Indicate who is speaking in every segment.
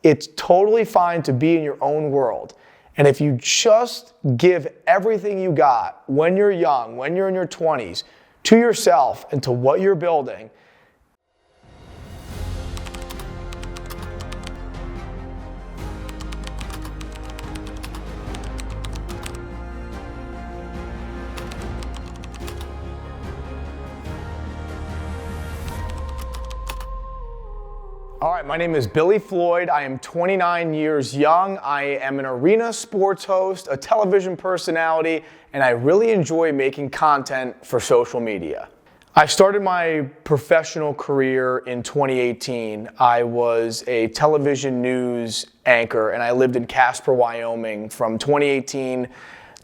Speaker 1: it's totally fine to be in your own world. And if you just give everything you got when you're young, when you're in your 20s, to yourself and to what you're building, all right, my name is Billy Floyd. I am 29 years young. I am an arena sports host, a television personality, and I really enjoy making content for social media. I started my professional career in 2018. I was a television news anchor, and I lived in Casper, Wyoming from 2018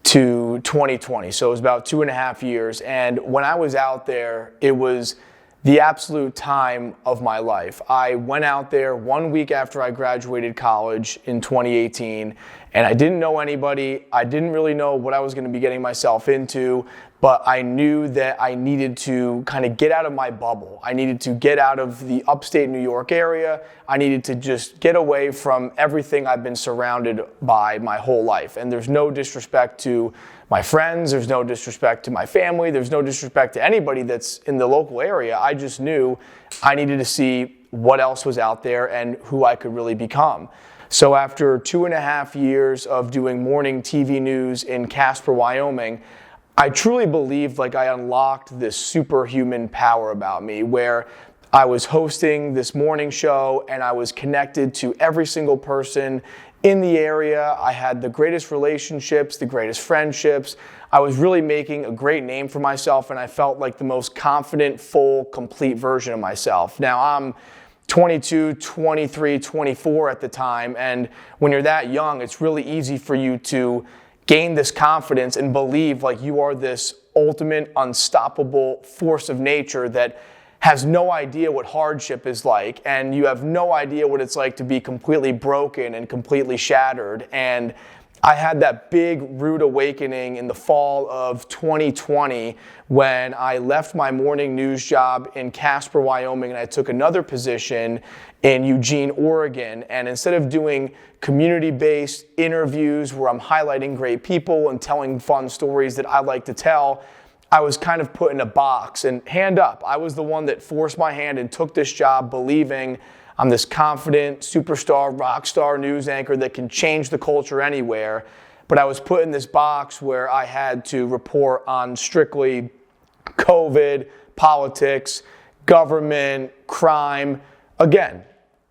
Speaker 1: to 2020. So it was about 2.5 years. And when I was out there, it was the absolute time of my life. I went out there 1 week after I graduated college in 2018, and I didn't know anybody. I didn't really know what I was going to be getting myself into, but I knew that I needed to kind of get out of my bubble. I needed to get out of the upstate New York area. I needed to just get away from everything I've been surrounded by my whole life. And there's no disrespect to my friends, there's no disrespect to my family, there's no disrespect to anybody that's in the local area. I just knew I needed to see what else was out there and who I could really become. So after 2.5 years of doing morning TV news in Casper, Wyoming, I truly believed like I unlocked this superhuman power about me where I was hosting this morning show and I was connected to every single person in the area. I had the greatest relationships, the greatest friendships. I was really making a great name for myself, and I felt like the most confident, full, complete version of myself. Now, I'm 22, 23, 24 at the time, and when you're that young, it's really easy for you to gain this confidence and believe like you are this ultimate, unstoppable force of nature that has no idea what hardship is like, and you have no idea what it's like to be completely broken and completely shattered. And I had that big rude awakening in the fall of 2020 when I left my morning news job in Casper, Wyoming, and I took another position in Eugene, Oregon. And instead of doing community-based interviews where I'm highlighting great people and telling fun stories that I like to tell, I was kind of put in a box. And hand up, I was the one that forced my hand and took this job believing I'm this confident, superstar, rock star news anchor that can change the culture anywhere. But I was put in this box where I had to report on strictly COVID, politics, government, crime. Again,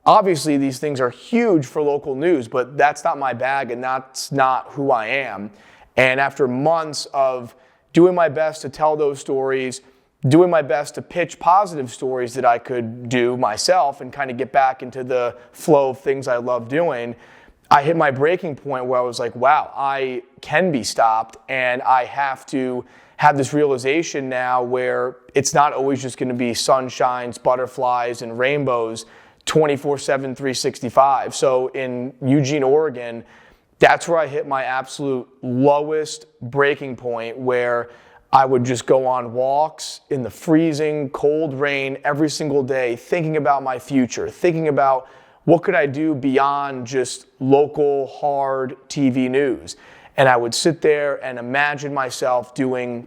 Speaker 1: obviously these things are huge for local news, but that's not my bag and that's not who I am. And after months of doing my best to tell those stories, doing my best to pitch positive stories that I could do myself and kind of get back into the flow of things I love doing, I hit my breaking point where I was like, wow, I can be stopped, and I have to have this realization now where it's not always just going to be sunshines, butterflies, and rainbows 24/7, 365. So in Eugene, Oregon, that's where I hit my absolute lowest breaking point where I would just go on walks in the freezing cold rain every single day, thinking about my future, thinking about what could I do beyond just local hard TV news. And I would sit there and imagine myself doing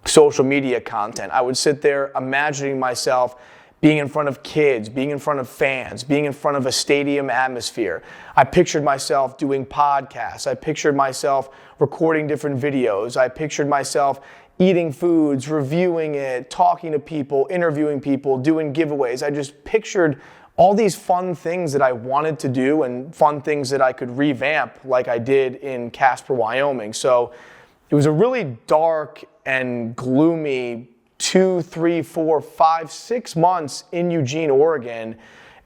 Speaker 1: social media content. I would sit there imagining myself being in front of kids, being in front of fans, being in front of a stadium atmosphere. I pictured myself doing podcasts. I pictured myself recording different videos. I pictured myself eating foods, reviewing it, talking to people, interviewing people, doing giveaways. I just pictured all these fun things that I wanted to do and fun things that I could revamp like I did in Casper, Wyoming. So it was a really dark and gloomy 2, 3, 4, 5, 6 months in Eugene, Oregon.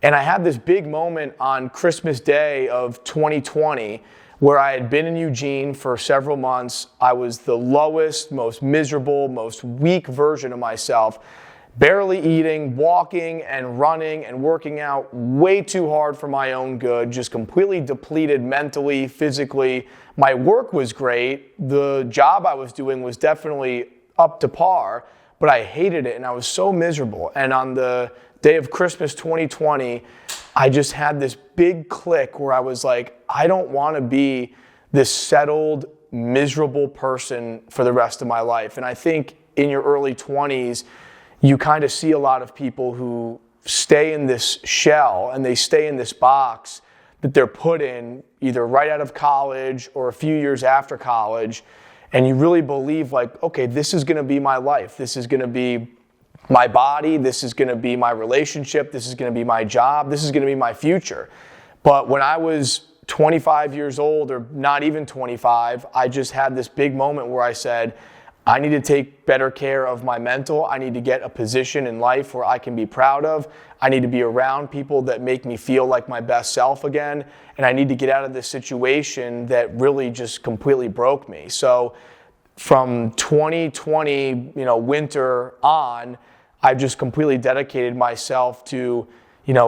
Speaker 1: And I had this big moment on Christmas Day of 2020 where I had been in Eugene for several months. I was the lowest, most miserable, most weak version of myself, barely eating, walking and running and working out way too hard for my own good, just completely depleted mentally, physically. My work was great. The job I was doing was definitely up to par, but I hated it and I was so miserable. And on the day of Christmas 2020, I just had this big click where I was like, I don't want to be this settled, miserable person for the rest of my life. And I think in your early 20s, you kind of see a lot of people who stay in this shell and they stay in this box that they're put in either right out of college or a few years after college. And you really believe like, okay, this is going to be my life. This is going to be my body. This is going to be my relationship. This is going to be my job. This is going to be my future. But when I was 25 years old, or not even 25, I just had this big moment where I said, I need to take better care of my mental. I need to get a position in life where I can be proud of. I need to be around people that make me feel like my best self again. And I need to get out of this situation that really just completely broke me. So from 2020, winter on, I've just completely dedicated myself to,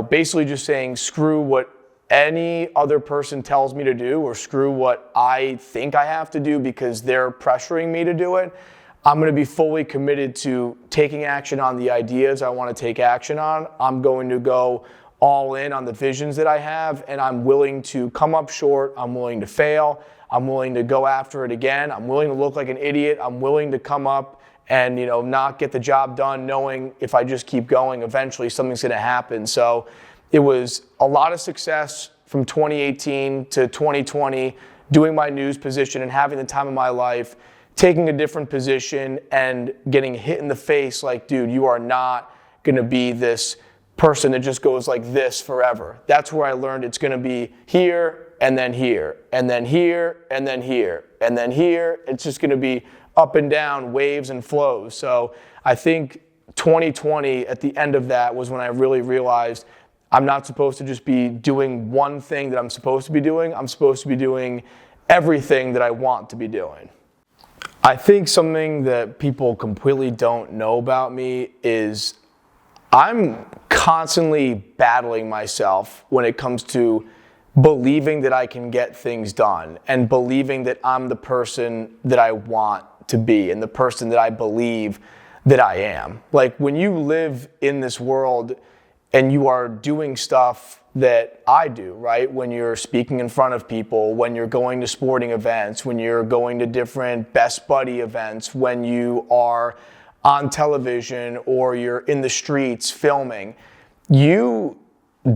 Speaker 1: basically just saying, screw what any other person tells me to do, or screw what I think I have to do because they're pressuring me to do it. I'm going to be fully committed to taking action on the ideas I want to take action on. I'm going to go all in on the visions that I have, and I'm willing to come up short. I'm willing to fail. I'm willing to go after it again. I'm willing to look like an idiot. I'm willing to come up and not get the job done, knowing if I just keep going, eventually something's going to happen. So it was a lot of success from 2018 to 2020, doing my news position and having the time of my life, taking a different position and getting hit in the face like, dude, you are not going to be this person that just goes like this forever. That's where I learned it's going to be here and then here and then here and then here and then here. It's just going to be up and down, waves and flows. So I think 2020, at the end of that, was when I really realized I'm not supposed to just be doing one thing that I'm supposed to be doing. I'm supposed to be doing everything that I want to be doing. I think something that people completely don't know about me is I'm constantly battling myself when it comes to believing that I can get things done and believing that I'm the person that I want to be and the person that I believe that I am. Like when you live in this world and you are doing stuff that I do, right? When you're speaking in front of people, when you're going to sporting events, when you're going to different best buddy events, when you are on television or you're in the streets filming, you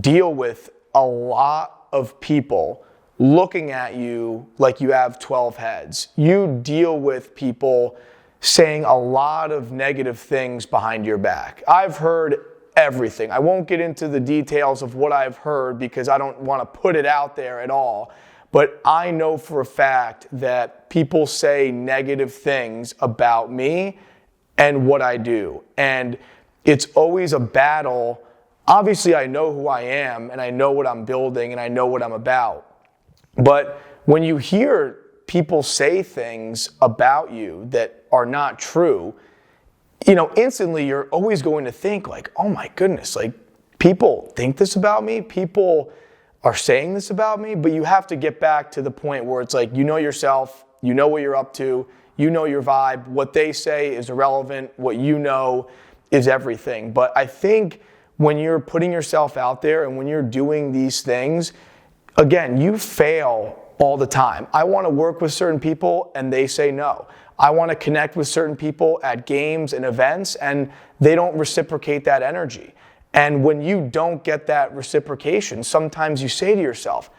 Speaker 1: deal with a lot of people looking at you like you have 12 heads. You deal with people saying a lot of negative things behind your back. I've heard everything. I won't get into the details of what I've heard because I don't want to put it out there at all. But I know for a fact that people say negative things about me and what I do. And it's always a battle. Obviously, I know who I am and I know what I'm building and I know what I'm about. But when you hear people say things about you that are not true, instantly you're always going to think like, oh my goodness, like people think this about me, people are saying this about me, but you have to get back to the point where it's like, you know yourself, you know what you're up to, you know your vibe, what they say is irrelevant, what you know is everything. But I think when you're putting yourself out there and when you're doing these things, again, you fail all the time. I want to work with certain people and they say no. I want to connect with certain people at games and events and they don't reciprocate that energy. And when you don't get that reciprocation, sometimes you say to yourself,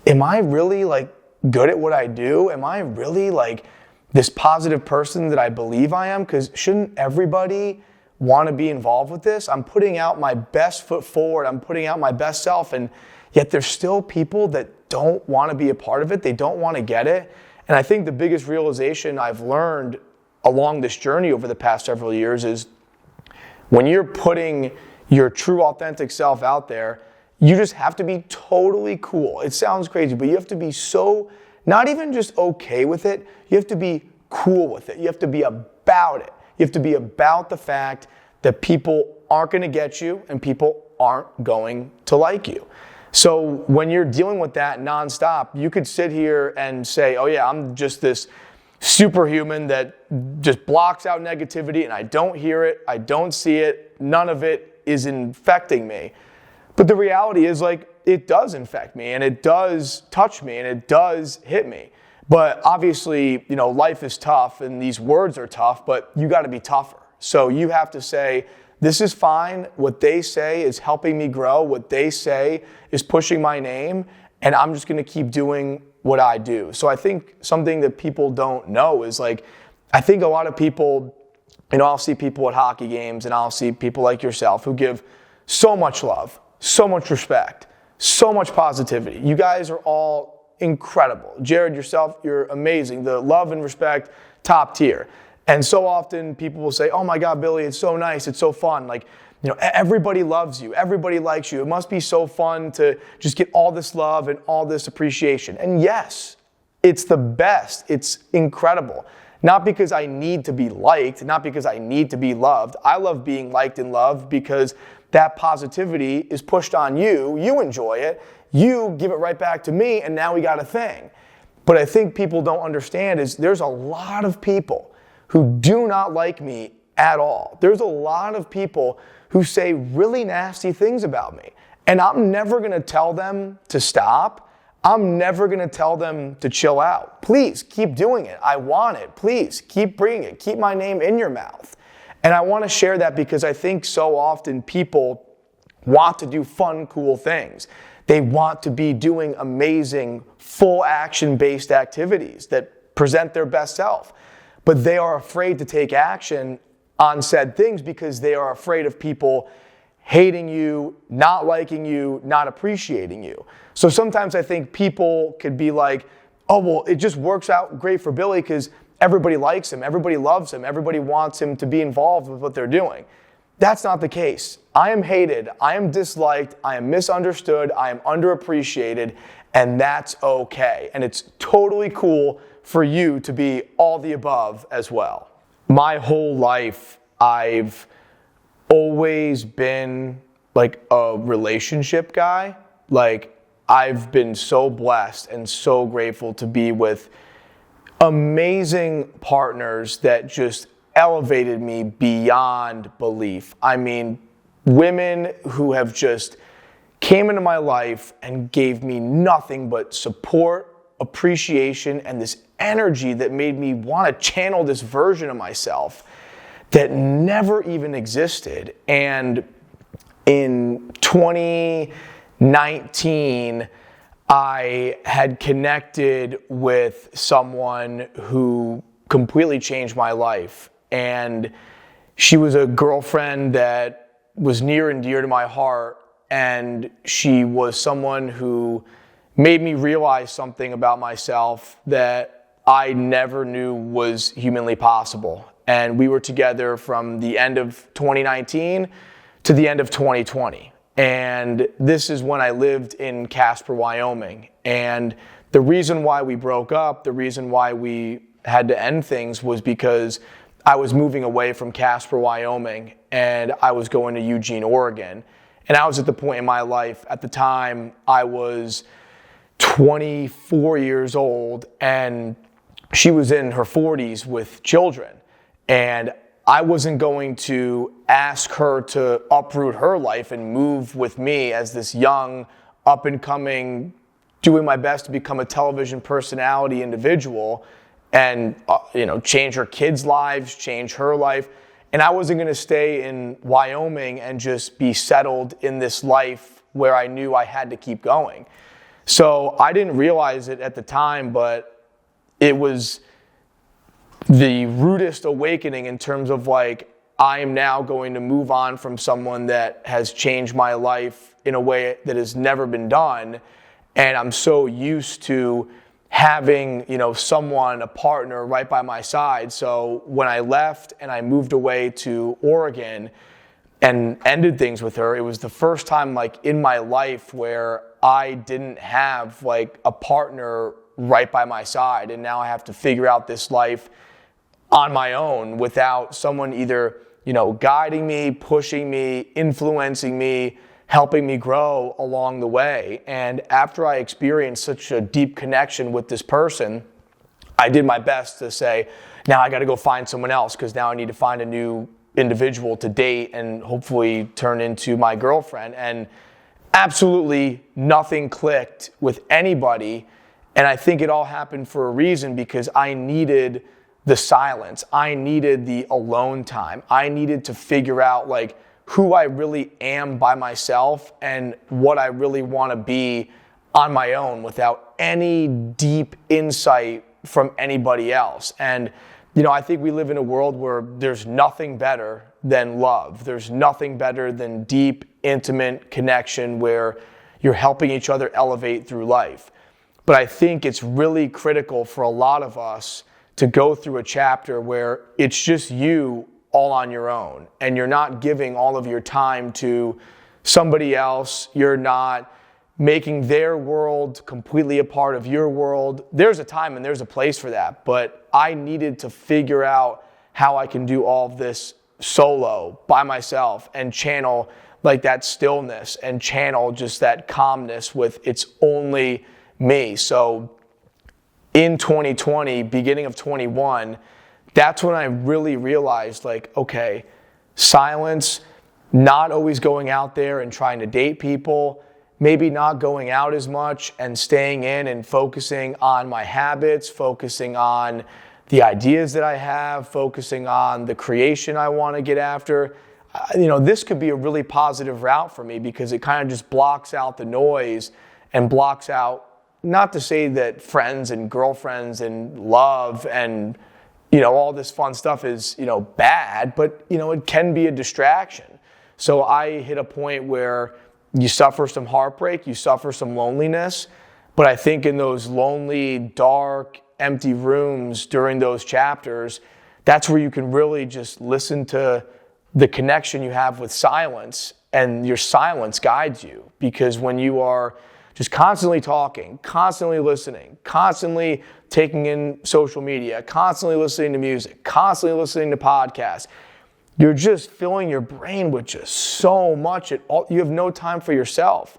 Speaker 1: am I really like good at what I do? Am I really like this positive person that I believe I am? Because shouldn't everybody want to be involved with this? I'm putting out my best foot forward. I'm putting out my best self. And yet there's still people that don't want to be a part of it. They don't want to get it. And I think the biggest realization I've learned along this journey over the past several years is when you're putting your true authentic self out there, you just have to be totally cool. It sounds crazy, but you have to be so, not even just okay with it, you have to be cool with it. You have to be about it. You have to be about the fact that people aren't going to get you and people aren't going to like you. So when you're dealing with that nonstop, you could sit here and say, oh yeah, I'm just this superhuman that just blocks out negativity and I don't hear it, I don't see it, none of it is infecting me. But the reality is, like, it does infect me, and it does touch me, and it does hit me. But obviously, you know, life is tough, and these words are tough, but you got to be tougher. So you have to say, this is fine. What they say is helping me grow. What they say is pushing my name, and I'm just going to keep doing what I do. So I think something that people don't know is, like, I think a lot of people, you know, I'll see people at hockey games, and I'll see people like yourself who give so much love, so much respect, so much positivity. You guys are all incredible. Jared, yourself, you're amazing. The love and respect, top tier. And so often people will say, oh my God, Billy, it's so nice, it's so fun. Like, you know, everybody loves you, everybody likes you. It must be so fun to just get all this love and all this appreciation. And yes, it's the best, it's incredible. Not because I need to be liked, not because I need to be loved. I love being liked and loved because that positivity is pushed on you, you enjoy it, you give it right back to me, and now we got a thing. But I think people don't understand is there's a lot of people who do not like me at all. There's a lot of people who say really nasty things about me. And I'm never gonna tell them to stop. I'm never gonna tell them to chill out. Please keep doing it. I want it. Please keep bringing it. Keep my name in your mouth. And I wanna share that because I think so often people want to do fun, cool things. They want to be doing amazing, full action-based activities that present their best self. But they are afraid to take action on said things because they are afraid of people hating you, not liking you, not appreciating you. So sometimes I think people could be like, oh, well, it just works out great for Billy because everybody likes him, everybody loves him, everybody wants him to be involved with what they're doing. That's not the case. I am hated, I am disliked, I am misunderstood, I am underappreciated, and that's okay. And it's totally cool for you to be all the above as well. My whole life, I've always been like a relationship guy. Like, I've been so blessed and so grateful to be with amazing partners that just elevated me beyond belief. I mean, women who have just came into my life and gave me nothing but support, appreciation, and this energy that made me want to channel this version of myself that never even existed. And in 2019, I had connected with someone who completely changed my life. And she was a girlfriend that was near and dear to my heart. And she was someone who made me realize something about myself that I never knew was humanly possible. And we were together from the end of 2019 to the end of 2020. And this is when I lived in Casper, Wyoming. And the reason why we broke up, the reason why we had to end things was because I was moving away from Casper, Wyoming, and I was going to Eugene, Oregon. And I was at the point in my life, at the time, I was 24 years old, and she was in her 40s with children. And I wasn't going to ask her to uproot her life and move with me as this young, up-and-coming, doing my best to become a television personality individual and change her kids' lives, change her life. And I wasn't going to stay in Wyoming and just be settled in this life where I knew I had to keep going. So I didn't realize it at the time, but it was the rudest awakening in terms of like, I am now going to move on from someone that has changed my life in a way that has never been done. And I'm so used to having, someone, a partner right by my side. So when I left and I moved away to Oregon and ended things with her, it was the first time like in my life where I didn't have like a partner right by my side. And now I have to figure out this life on my own without someone either, guiding me, pushing me, influencing me, helping me grow along the way. And after I experienced such a deep connection with this person, I did my best to say, now I got to go find someone else because now I need to find a new individual to date and hopefully turn into my girlfriend. And absolutely nothing clicked with anybody. And I think it all happened for a reason, because I needed the silence. I needed the alone time. I needed to figure out like who I really am by myself and what I really want to be on my own without any deep insight from anybody else. And, you know, I think we live in a world where there's nothing better than love. There's nothing better than deep, intimate connection where you're helping each other elevate through life. But I think it's really critical for a lot of us to go through a chapter where it's just you all on your own, and you're not giving all of your time to somebody else. You're not making their world completely a part of your world. There's a time and there's a place for that, but I needed to figure out how I can do all of this solo by myself and channel like that stillness and channel just that calmness with it's only me. So in 2020, beginning of 21, that's when I really realized like, okay, silence, not always going out there and trying to date people, maybe not going out as much and staying in and focusing on my habits, focusing on the ideas that I have, focusing on the creation I want to get after. You know, this could be a really positive route for me because it kind of just blocks out the noise and blocks out, not to say that friends and girlfriends and love and, you know, all this fun stuff is, you know, bad, but, you know, it can be a distraction. So I hit a point where you suffer some heartbreak, you suffer some loneliness, but I think in those lonely, dark, empty rooms during those chapters, that's where you can really just listen to the connection you have with silence, and your silence guides you. Because when you are just constantly talking, constantly listening, constantly taking in social media, constantly listening to music, constantly listening to podcasts, you're just filling your brain with just so much. You have no time for yourself.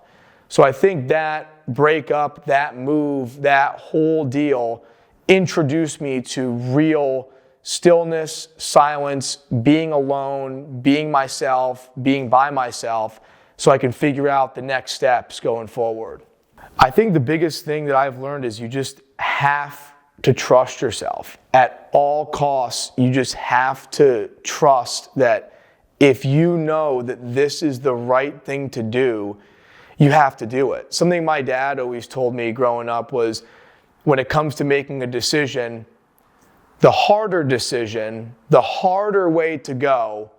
Speaker 1: So I think that breakup, that move, that whole deal introduced me to real stillness, silence, being alone, being myself, being by myself, so I can figure out the next steps going forward. I think the biggest thing that I've learned is you just have to trust yourself. At all costs, you just have to trust that if you know that this is the right thing to do, you have to do it. Something my dad always told me growing up was, when it comes to making a decision, the harder decision, the harder way to go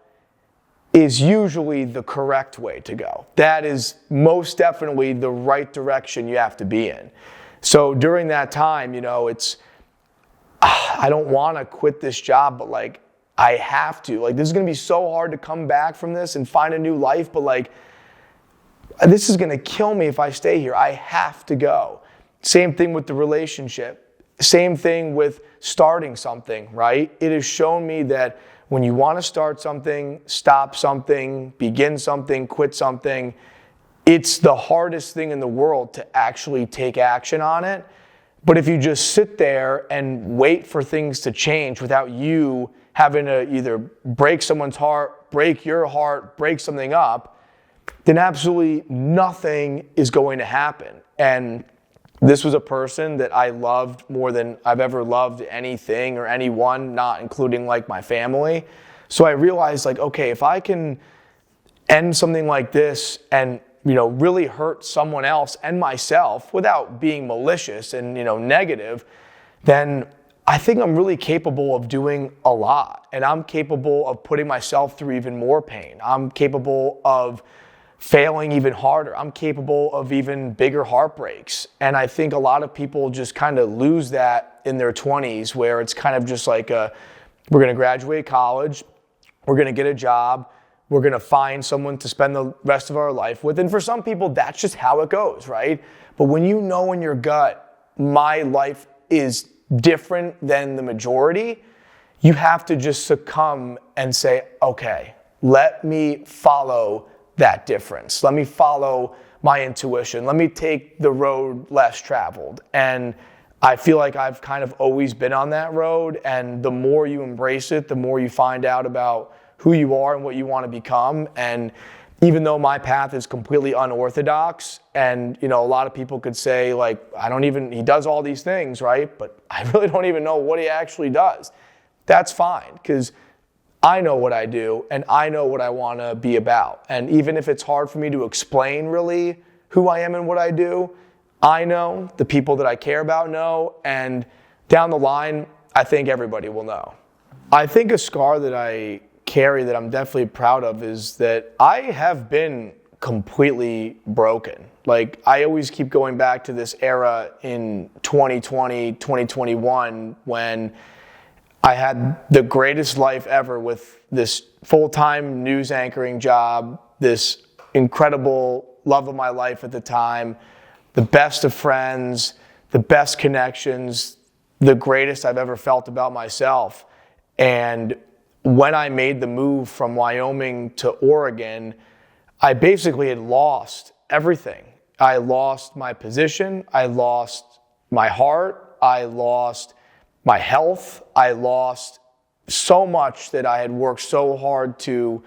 Speaker 1: is usually the correct way to go. That is most definitely the right direction you have to be in. So during that time, you know, I don't want to quit this job, but like, I have to. Like, this is going to be so hard to come back from this and find a new life, but like, this is going to kill me if I stay here. I have to go. Same thing with the relationship. Same thing with starting something, right? It has shown me that when you want to start something, stop something, begin something, quit something, it's the hardest thing in the world to actually take action on it. But if you just sit there and wait for things to change without you having to either break someone's heart, break your heart, break something up, then absolutely nothing is going to happen. And this was a person that I loved more than I've ever loved anything or anyone, not including like my family. So I realized like, okay, if I can end something like this and, you know, really hurt someone else and myself without being malicious and, you know, negative, then I think I'm really capable of doing a lot. And I'm capable of putting myself through even more pain. I'm capable of failing even harder. I'm capable of even bigger heartbreaks. And I think a lot of people just kind of lose that in their 20s, where it's kind of just like we're going to graduate college, we're going to get a job, we're going to find someone to spend the rest of our life with. And for some people, that's just how it goes, right? But when you know in your gut, my life is different than the majority, you have to just succumb and say, okay, let me follow that difference. Let me follow my intuition. Let me take the road less traveled. And I feel like I've kind of always been on that road. And the more you embrace it, the more you find out about who you are and what you want to become. And even though my path is completely unorthodox, and a lot of people could say like, he does all these things, right? But I really don't even know what he actually does. That's fine, because I know what I do and I know what I want to be about. And even if it's hard for me to explain really who I am and what I do, I know, the people that I care about know, and down the line, I think everybody will know. I think a scar that I carry that I'm definitely proud of is that I have been completely broken. Like, I always keep going back to this era in 2020, 2021, when I had the greatest life ever with this full-time news anchoring job, this incredible love of my life at the time, the best of friends, the best connections, the greatest I've ever felt about myself. And when I made the move from Wyoming to Oregon, I basically had lost everything. I lost my position, I lost my heart, I lost my health, I lost so much that I had worked so hard to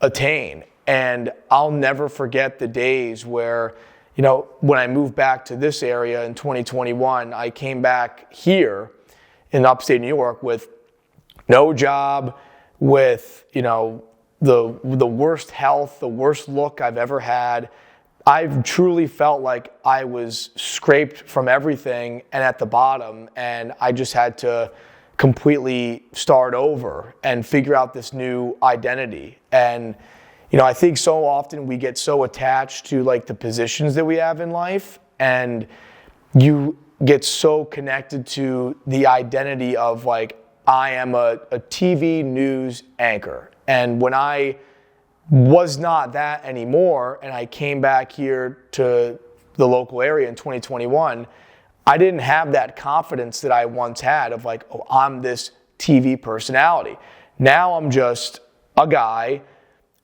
Speaker 1: attain. And I'll never forget the days where, when I moved back to this area in 2021, I came back here in upstate New York with no job, with, the worst health, the worst look I've ever had. I've truly felt like I was scraped from everything and at the bottom, and I just had to completely start over and figure out this new identity. And, I think so often we get so attached to like the positions that we have in life, and you get so connected to the identity of like, I am a TV news anchor. And when I was not that anymore, and I came back here to the local area in 2021, I didn't have that confidence that I once had of like, oh, I'm this TV personality. Now I'm just a guy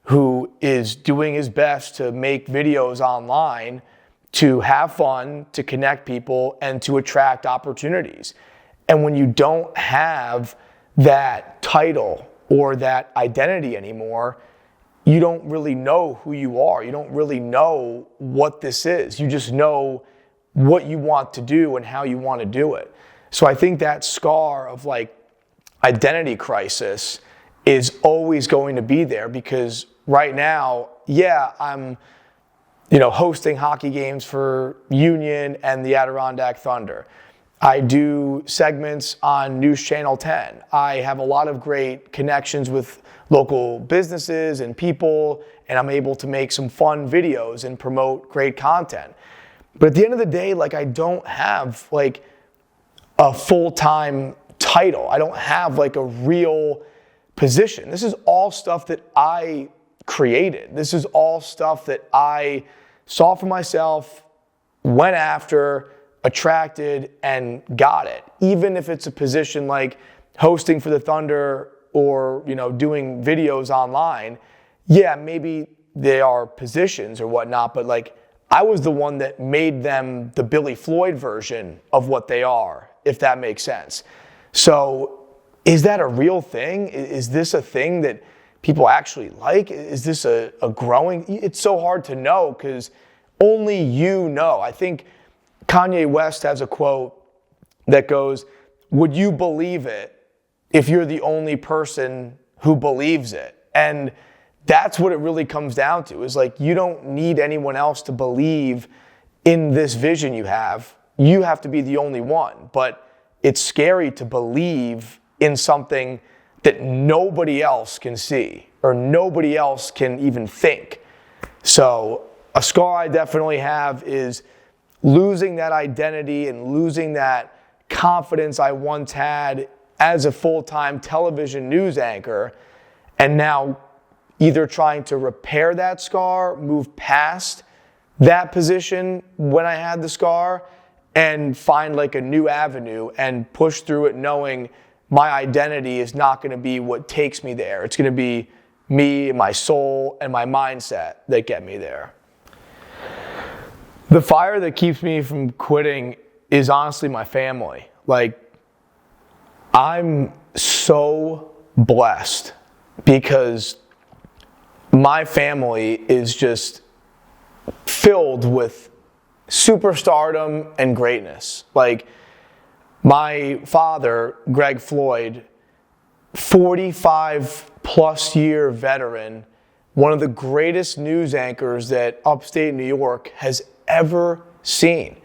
Speaker 1: who is doing his best to make videos online, to have fun, to connect people, and to attract opportunities. And when you don't have that title or that identity anymore, you don't really know who you are. You don't really know what this is. You just know what you want to do and how you want to do it. So I think that scar of like identity crisis is always going to be there, because right now, I'm, hosting hockey games for Union and the Adirondack Thunder. I do segments on News Channel 10. I have a lot of great connections with local businesses and people, and I'm able to make some fun videos and promote great content. But at the end of the day, like, I don't have like a full-time title. I don't have like a real position. This is all stuff that I created. This is all stuff that I saw for myself, went after, attracted, and got it. Even if it's a position like hosting for the Thunder or, doing videos online, maybe they are positions or whatnot, but like, I was the one that made them the Billy Floyd version of what they are, if that makes sense. So is that a real thing? Is this a thing that people actually like? Is this a growing? It's so hard to know, because only you know. I think Kanye West has a quote that goes, "Would you believe it if you're the only person who believes it?" And that's what it really comes down to, is like, you don't need anyone else to believe in this vision you have. You have to be the only one. But it's scary to believe in something that nobody else can see or nobody else can even think. So a scar I definitely have is losing that identity and losing that confidence I once had as a full-time television news anchor, and now either trying to repair that scar, move past that position when I had the scar, and find like a new avenue and push through it, knowing my identity is not going to be what takes me there. It's going to be me, my soul, and my mindset that get me there. The fire that keeps me from quitting is honestly my family. Like, I'm so blessed because my family is just filled with superstardom and greatness. Like my father, Greg Floyd, 45 plus year veteran, one of the greatest news anchors that upstate New York has ever seen.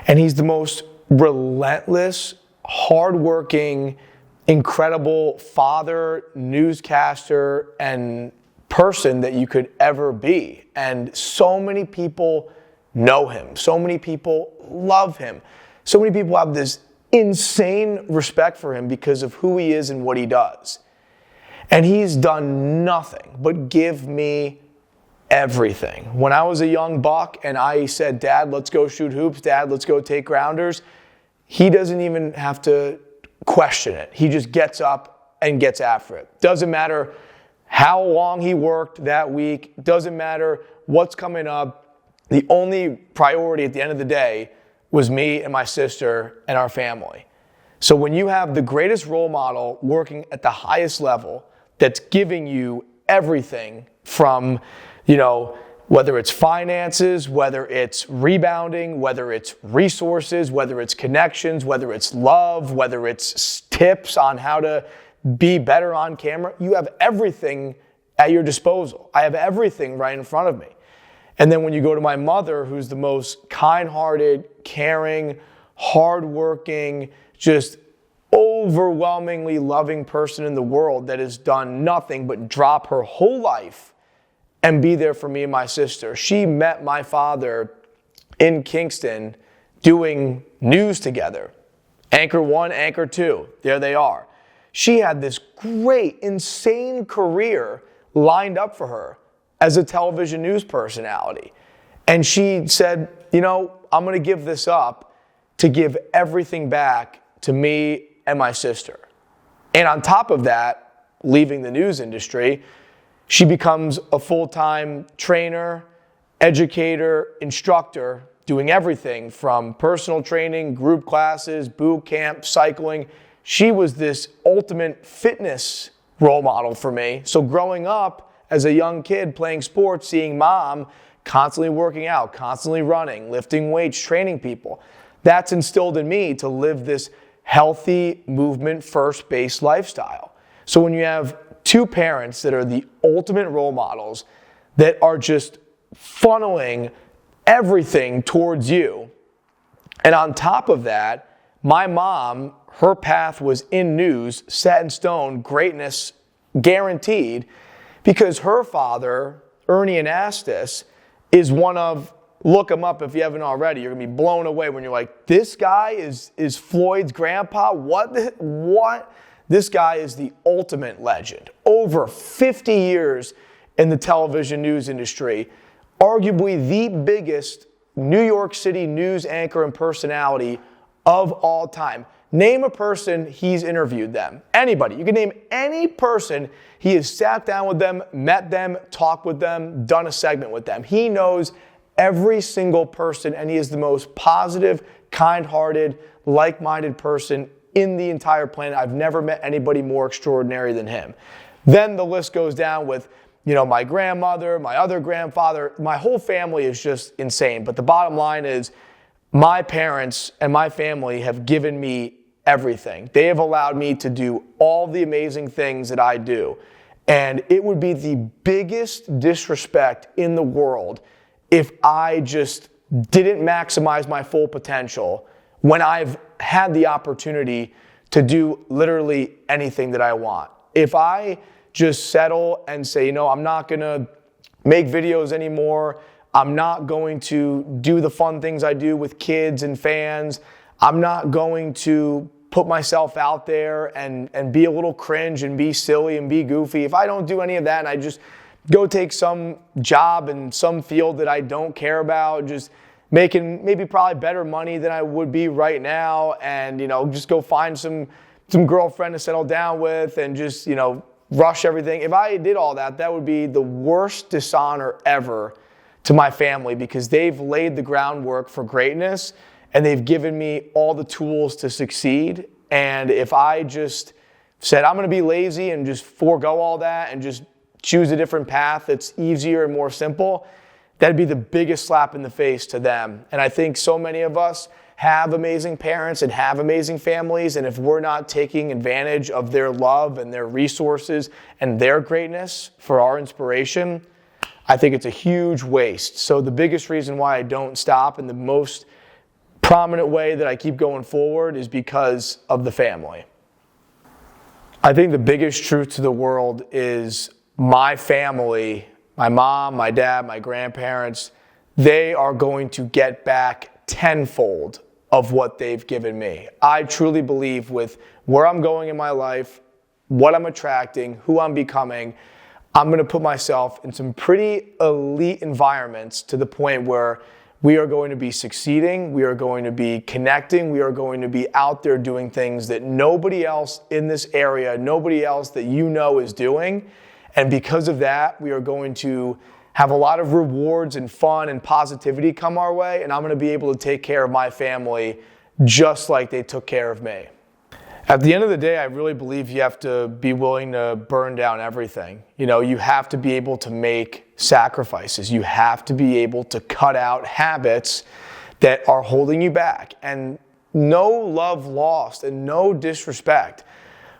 Speaker 1: And he's the most relentless, hardworking, incredible father, newscaster, and person that you could ever be. And so many people know him. So many people love him. So many people have this insane respect for him because of who he is and what he does. And he's done nothing but give me everything. When I was a young buck and I said, Dad, let's go shoot hoops. Dad, let's go take grounders. He doesn't even have to question it. He just gets up and gets after it. Doesn't matter how long he worked that week. Doesn't matter what's coming up. The only priority at the end of the day was me and my sister and our family. So when you have the greatest role model working at the highest level that's giving you everything from, whether it's finances, whether it's rebounding, whether it's resources, whether it's connections, whether it's love, whether it's tips on how to be better on camera, you have everything at your disposal. I have everything right in front of me. And then when you go to my mother, who's the most kind-hearted, caring, hardworking, just overwhelmingly loving person in the world that has done nothing but drop her whole life and be there for me and my sister. She met my father in Kingston doing news together. Anchor 1, Anchor 2, there they are. She had this great, insane career lined up for her as a television news personality. And she said, I'm going to give this up to give everything back to me and my sister. And on top of that, leaving the news industry, she becomes a full-time trainer, educator, instructor, doing everything from personal training, group classes, boot camp, cycling. She was this ultimate fitness role model for me. So growing up as a young kid playing sports, seeing mom constantly working out, constantly running, lifting weights, training people, that's instilled in me to live this healthy, movement, first-based lifestyle. So when you have two parents that are the ultimate role models that are just funneling everything towards you, and on top of that, my mom, her path was in news, set in stone, greatness guaranteed, because her father, Ernie Anastas, is one of, look him up if you haven't already, you're going to be blown away when you're like, this guy is Floyd's grandpa? What? This guy is the ultimate legend. Over 50 years in the television news industry, arguably the biggest New York City news anchor and personality of all time. Name a person he's interviewed them. Anybody. You can name any person he has sat down with them, met them, talked with them, done a segment with them. He knows every single person, and he is the most positive, kind-hearted, like-minded person in the entire planet. I've never met anybody more extraordinary than him. Then the list goes down with, my grandmother, my other grandfather. My whole family is just insane. But the bottom line is my parents and my family have given me everything. They have allowed me to do all the amazing things that I do. And it would be the biggest disrespect in the world if I just didn't maximize my full potential when I've had the opportunity to do literally anything that I want. If I just settle and say, I'm not going to make videos anymore, I'm not going to do the fun things I do with kids and fans, I'm not going to put myself out there and be a little cringe and be silly and be goofy. If I don't do any of that and I just go take some job in some field that I don't care about, just making maybe probably better money than I would be right now, and just go find some girlfriend to settle down with and just rush everything. If I did all that, that would be the worst dishonor ever to my family, because they've laid the groundwork for greatness and they've given me all the tools to succeed. And if I just said I'm going to be lazy and just forego all that and just choose a different path that's easier and more simple, that'd be the biggest slap in the face to them. And I think so many of us have amazing parents and have amazing families, and if we're not taking advantage of their love and their resources and their greatness for our inspiration, I think it's a huge waste. So the biggest reason why I don't stop and the most prominent way that I keep going forward is because of the family. I think the biggest truth to the world is my family, my mom, my dad, my grandparents, they are going to get back tenfold of what they've given me. I truly believe with where I'm going in my life, what I'm attracting, who I'm becoming, I'm going to put myself in some pretty elite environments to the point where we are going to be succeeding, we are going to be connecting, we are going to be out there doing things that nobody else in this area, nobody else that you know is doing. And because of that, we are going to have a lot of rewards and fun and positivity come our way, and I'm going to be able to take care of my family just like they took care of me. At the end of the day, I really believe you have to be willing to burn down everything. You know, you have to be able to make sacrifices. You have to be able to cut out habits that are holding you back. And no love lost and no disrespect.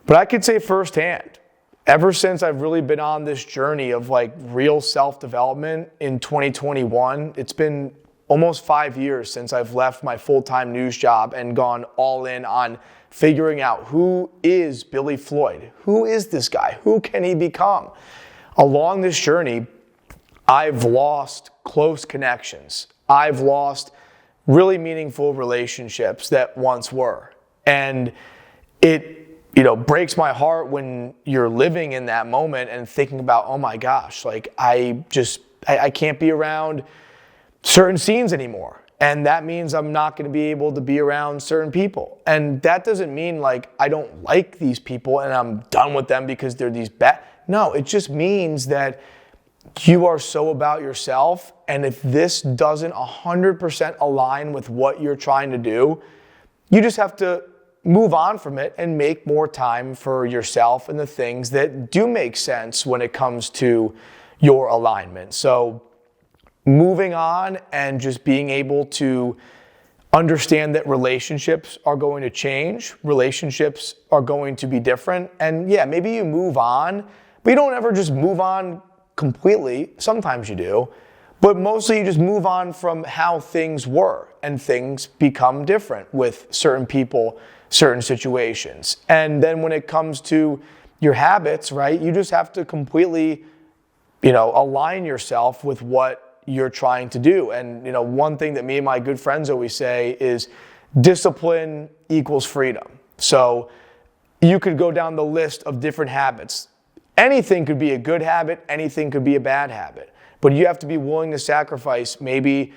Speaker 1: But I could say firsthand, ever since I've really been on this journey of like real self-development in 2021, it's been almost 5 years since I've left my full-time news job and gone all in on figuring out who is Billy Floyd? Who is this guy? Who can he become? Along this journey, I've lost close connections. I've lost really meaningful relationships that once were. And it, breaks my heart when you're living in that moment and thinking about, oh my gosh, like I can't be around certain scenes anymore. And that means I'm not going to be able to be around certain people. And that doesn't mean like I don't like these people and I'm done with them because they're these bad. No, it just means that you are so about yourself. And if this doesn't 100% align with what you're trying to do, you just have to move on from it and make more time for yourself and the things that do make sense when it comes to your alignment. So moving on and just being able to understand that relationships are going to change, relationships are going to be different. And yeah, maybe you move on, but you don't ever just move on completely. Sometimes you do, but mostly you just move on from how things were, and things become different with certain people, certain situations. And then when it comes to your habits, right, you just have to completely, align yourself with what you're trying to do. And one thing that me and my good friends always say is discipline equals freedom. So you could go down the list of different habits. Anything could be a good habit, anything could be a bad habit, but you have to be willing to sacrifice, maybe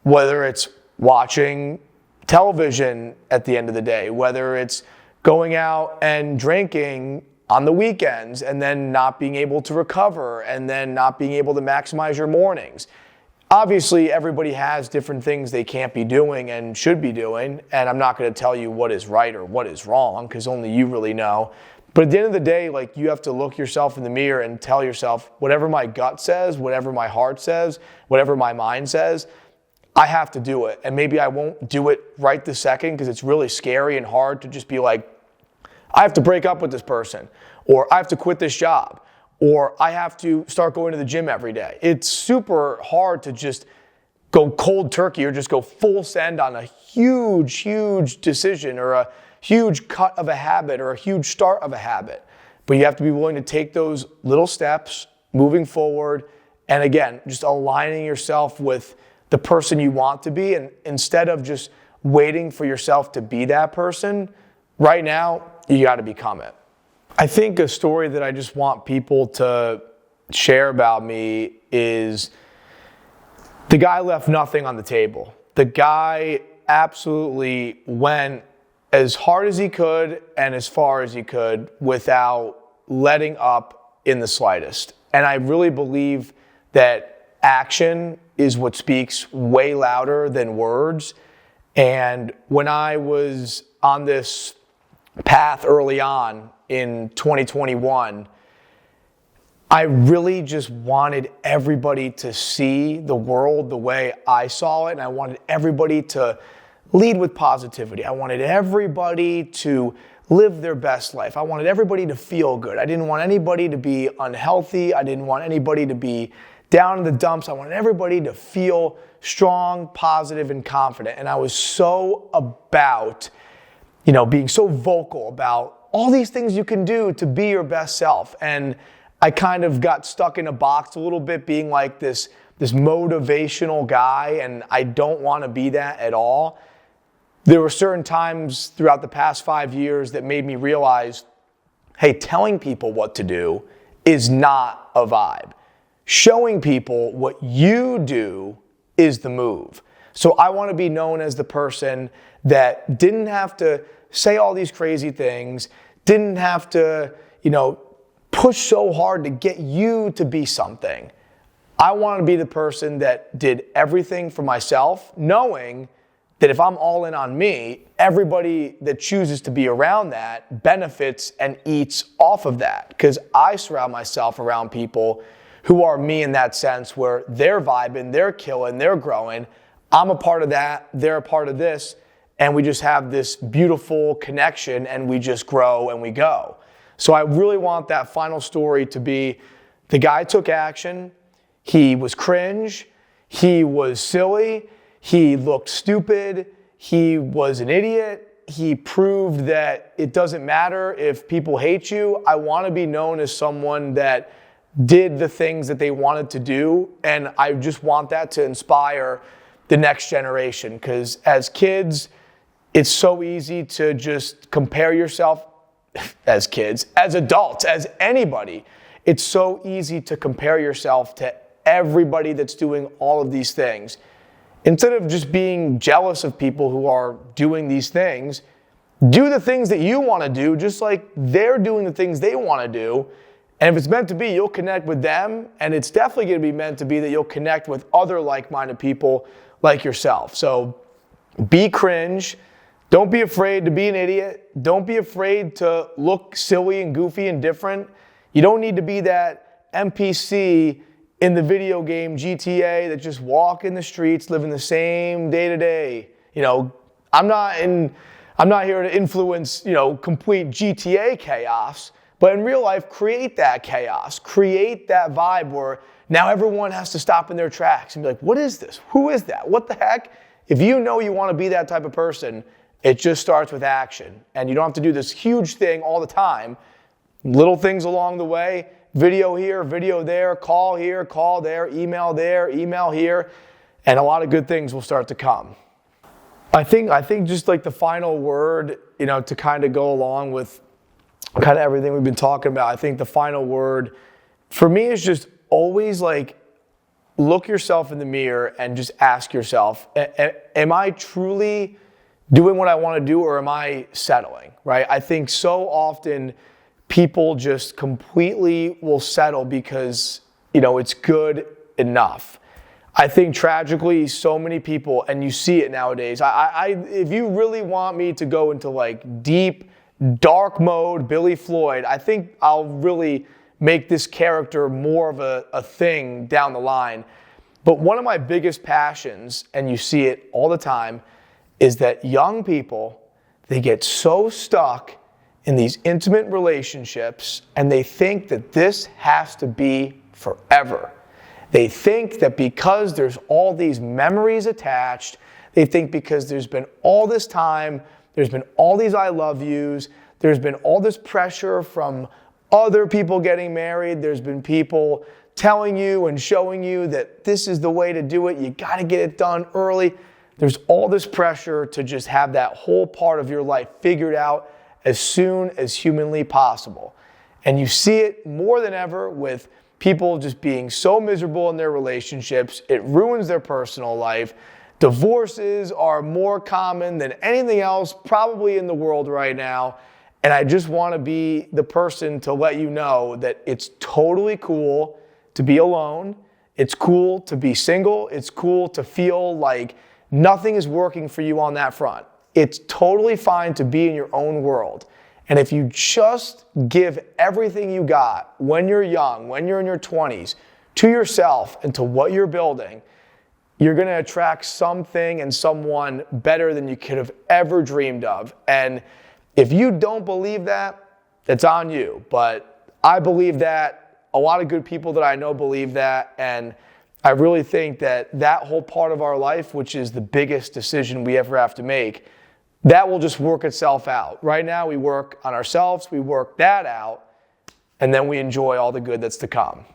Speaker 1: whether it's watching television at the end of the day, whether it's going out and drinking on the weekends and then not being able to recover and then not being able to maximize your mornings. Obviously, everybody has different things they can't be doing and should be doing, and I'm not going to tell you what is right or what is wrong because only you really know. But at the end of the day, like, you have to look yourself in the mirror and tell yourself, whatever my gut says, whatever my heart says, whatever my mind says, I have to do it. And maybe I won't do it right this second because it's really scary and hard to just be like, I have to break up with this person, or I have to quit this job, or I have to start going to the gym every day. It's super hard to just go cold turkey or just go full send on a huge decision or a huge cut of a habit or a huge start of a habit. But you have to be willing to take those little steps moving forward. And again, just aligning yourself with the person you want to be. And instead of just waiting for yourself to be that person, right now, you got to become it. I think a story that I just want people to share about me is the guy left nothing on the table. The guy absolutely went as hard as he could and as far as he could without letting up in the slightest. And I really believe that action is what speaks way louder than words. And when I was on this path early on in 2021, I really just wanted everybody to see the world the way I saw it, and I wanted everybody to lead with positivity. I wanted everybody to live their best life. I wanted everybody to feel good. I didn't want anybody to be unhealthy. I didn't want anybody to be down in the dumps. I wanted everybody to feel strong, positive, and confident. And I was so about, being so vocal about all these things you can do to be your best self. And I kind of got stuck in a box a little bit, being like this motivational guy, and I don't want to be that at all. There were certain times throughout the past 5 years that made me realize, hey, telling people what to do is not a vibe. Showing people what you do is the move. So I want to be known as the person that didn't have to say all these crazy things, didn't have to, push so hard to get you to be something. I want to be the person that did everything for myself, knowing that if I'm all in on me, everybody that chooses to be around that benefits and eats off of that. Because I surround myself around people who are me in that sense, where they're vibing, they're killing, they're growing. I'm a part of that, they're a part of this, and we just have this beautiful connection, and we just grow and we go. So I really want that final story to be, the guy took action, he was cringe, he was silly, he looked stupid, he was an idiot, he proved that it doesn't matter if people hate you. I want to be known as someone that did the things that they wanted to do, and I just want that to inspire the next generation, because as kids, it's so easy to just compare yourself, as kids, as adults, as anybody. It's so easy to compare yourself to everybody that's doing all of these things. Instead of just being jealous of people who are doing these things, do the things that you want to do, just like they're doing the things they want to do. And if it's meant to be, you'll connect with them, and it's definitely going to be meant to be that you'll connect with other like-minded people like yourself. So be cringe. Don't be afraid to be an idiot. Don't be afraid to look silly and goofy and different. You don't need to be that NPC in the video game GTA that just walk in the streets, living the same day to day. I'm not here to influence, complete GTA chaos, but in real life, create that chaos, create that vibe where now everyone has to stop in their tracks and be like, what is this? Who is that? What the heck? If you know you want to be that type of person, it just starts with action. And you don't have to do this huge thing all the time. Little things along the way, video here, video there, call here, call there, email here, and a lot of good things will start to come. I think just like the final word, to kind of go along with kind of everything we've been talking about, I think the final word for me is just always look yourself in the mirror and just ask yourself, am I truly doing what I want to do, or am I settling, right? I think so often people just completely will settle because, it's good enough. I think tragically, so many people, and you see it nowadays, if you really want me to go into deep, dark mode, Billy Floyd, I think I'll really make this character more of a thing down the line. But one of my biggest passions, and you see it all the time, is that young people, they get so stuck in these intimate relationships, and they think that this has to be forever. They think that because there's all these memories attached, they think because there's been all this time, there's been all these I love yous, there's been all this pressure from other people getting married, there's been people telling you and showing you that this is the way to do it, you got to get it done early. There's all this pressure to just have that whole part of your life figured out as soon as humanly possible. And you see it more than ever with people just being so miserable in their relationships. It ruins their personal life. Divorces are more common than anything else probably in the world right now. And I just want to be the person to let you know that it's totally cool to be alone. It's cool to be single. It's cool to feel like nothing is working for you on that front. It's totally fine to be in your own world. And if you just give everything you got when you're young, when you're in your 20s, to yourself and to what you're building, you're going to attract something and someone better than you could have ever dreamed of. And if you don't believe that, it's on you. But I believe that. A lot of good people that I know believe that. And I really think that that whole part of our life, which is the biggest decision we ever have to make, that will just work itself out. Right now, we work on ourselves, we work that out, and then we enjoy all the good that's to come.